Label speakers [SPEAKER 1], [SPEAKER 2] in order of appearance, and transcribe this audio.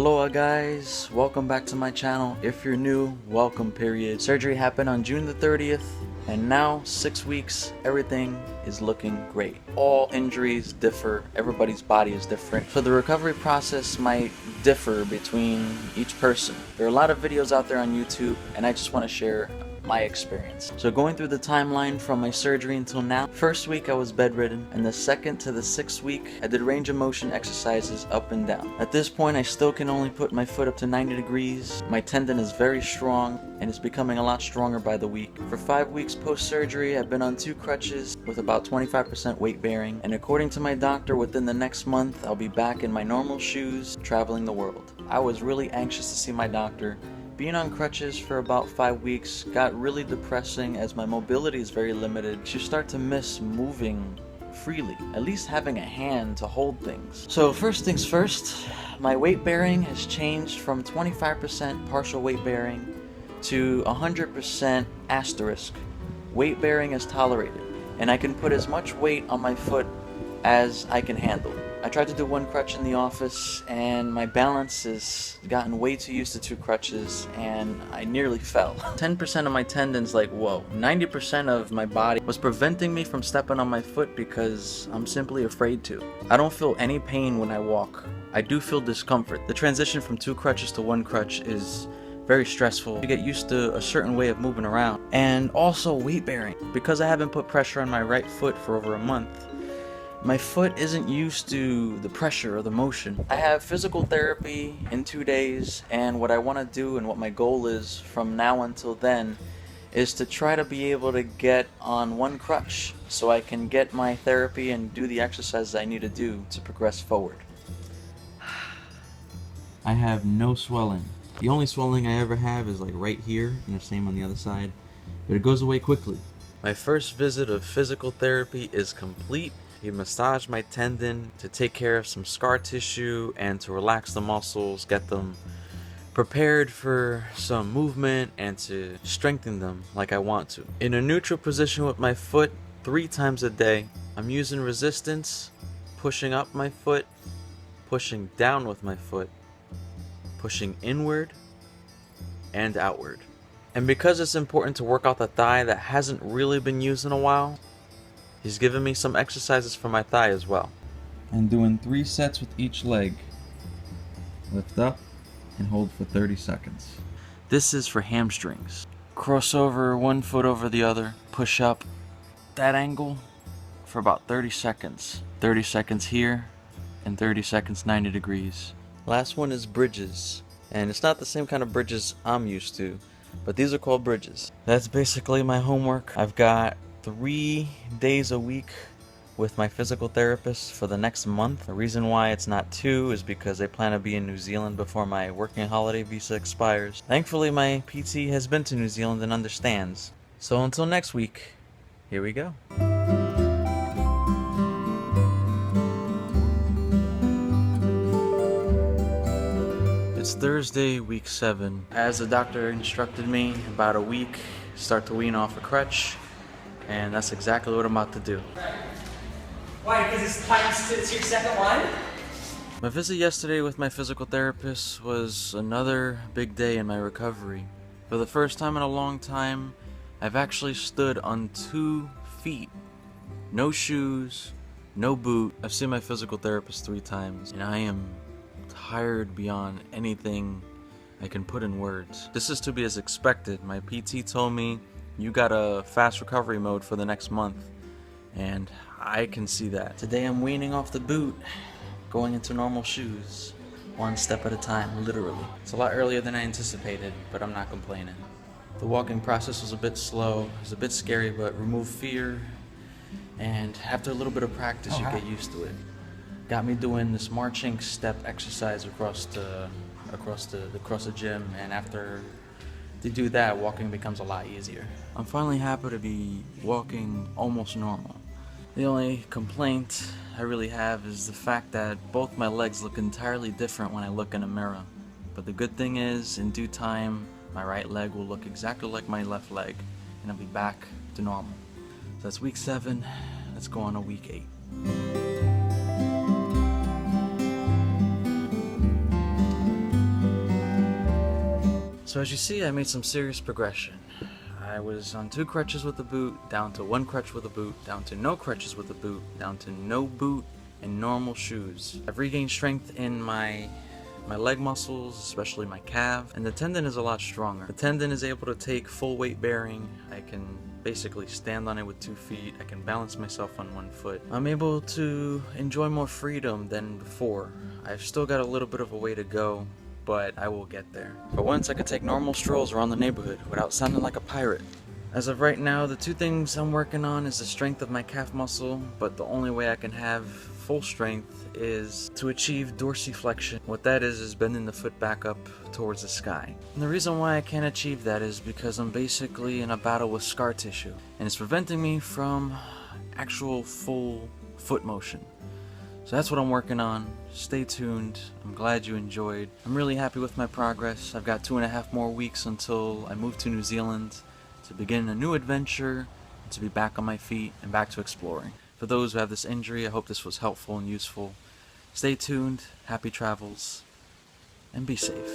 [SPEAKER 1] Aloha guys, welcome back to my channel. If you're new, welcome period. Surgery happened on June the 30th and now 6 weeks, everything is looking great. All injuries differ, everybody's body is different. So the recovery process might differ between each person. There are a lot of videos out there on YouTube and I just want to share my experience. So going through the timeline from my surgery until now, first week I was bedridden, and the second to the 6th week I did range of motion exercises up and down. At this point I still can only put my foot up to 90 degrees. My tendon is very strong and it's becoming a lot stronger by the week. For 5 weeks post-surgery I've been on 2 crutches with about 25% weight bearing, and according to my doctor within the next month I'll be back in my normal shoes traveling the world. I was really anxious to see my doctor. Being on crutches for about 5 weeks got really depressing as my mobility is very limited. You start to miss moving freely, at least having a hand to hold things. So first things first, my weight bearing has changed from 25% partial weight bearing to 100% asterisk. Weight bearing is tolerated, and I can put as much weight on my foot as I can handle. I tried to do 1 crutch in the office and my balance has gotten way too used to 2 crutches and I nearly fell. 10% of my tendons, like whoa, 90% of my body was preventing me from stepping on my foot because I'm simply afraid to. I don't feel any pain when I walk. I do feel discomfort. The transition from 2 crutches to 1 crutch is very stressful. You get used to a certain way of moving around. And also weight bearing. Because I haven't put pressure on my right foot for over a month, my foot isn't used to the pressure or the motion. I have physical therapy in 2 days, and what I want to do and what my goal is from now until then is to try to be able to get on 1 crutch so I can get my therapy and do the exercises I need to do to progress forward. I have no swelling. The only swelling I ever have is like right here, and the same on the other side, but it goes away quickly. My first visit of physical therapy is complete. He massaged my tendon to take care of some scar tissue and to relax the muscles, get them prepared for some movement and to strengthen them like I want to. In a neutral position with my foot 3 times a day, I'm using resistance, pushing up my foot, pushing down with my foot, pushing inward and outward. And because it's important to work out the thigh that hasn't really been used in a while, he's given me some exercises for my thigh as well. And doing 3 sets with each leg. Lift up and hold for 30 seconds. This is for hamstrings. Cross over 1 foot over the other, push up that angle for about 30 seconds. 30 seconds here and 30 seconds 90 degrees. Last one is bridges. And it's not the same kind of bridges I'm used to, but these are called bridges. That's basically my homework. I've got 3 days a week with my physical therapist for the next month. The reason why it's not 2 is because I plan to be in New Zealand before my working holiday visa expires. Thankfully my PT has been to New Zealand and understands. So until next week, here we go. It's Thursday, week 7. As the doctor instructed me, about a week, start to wean off a crutch. And that's exactly what I'm about to do.
[SPEAKER 2] Why? Because it's your second one?
[SPEAKER 1] My visit yesterday with my physical therapist was another big day in my recovery. For the first time in a long time, I've actually stood on 2 feet. No shoes, no boot. I've seen my physical therapist 3 times, and I am tired beyond anything I can put in words. This is to be as expected. My PT told me, you got a fast recovery mode for the next month, and I can see that. Today I'm weaning off the boot, going into normal shoes, 1 step at a time, literally. It's a lot earlier than I anticipated, but I'm not complaining. The walking process was a bit slow, it was a bit scary, but removed fear, and after a little bit of practice you get used to it. Got me doing this marching step exercise across the gym, and after to do that, walking becomes a lot easier. I'm finally happy to be walking almost normal. The only complaint I really have is the fact that both my legs look entirely different when I look in a mirror. But the good thing is, in due time, my right leg will look exactly like my left leg, and I'll be back to normal. So that's week 7, let's go on to week 8. So as you see, I made some serious progression. I was on 2 crutches with the boot, down to 1 crutch with a boot, down to no crutches with a boot, down to no boot and normal shoes. I've regained strength in my leg muscles, especially my calf, and the tendon is a lot stronger. The tendon is able to take full weight bearing. I can basically stand on it with 2 feet. I can balance myself on 1 foot. I'm able to enjoy more freedom than before. I've still got a little bit of a way to go, but I will get there. For once, I could take normal strolls around the neighborhood without sounding like a pirate. As of right now, the 2 things I'm working on is the strength of my calf muscle, but the only way I can have full strength is to achieve dorsiflexion. What that is bending the foot back up towards the sky. And the reason why I can't achieve that is because I'm basically in a battle with scar tissue, and it's preventing me from actual full foot motion. So that's what I'm working on. Stay tuned. I'm glad you enjoyed. I'm really happy with my progress. I've got 2.5 more weeks until I move to New Zealand to begin a new adventure, to be back on my feet and back to exploring. For those who have this injury, I hope this was helpful and useful. Stay tuned, happy travels, and be safe.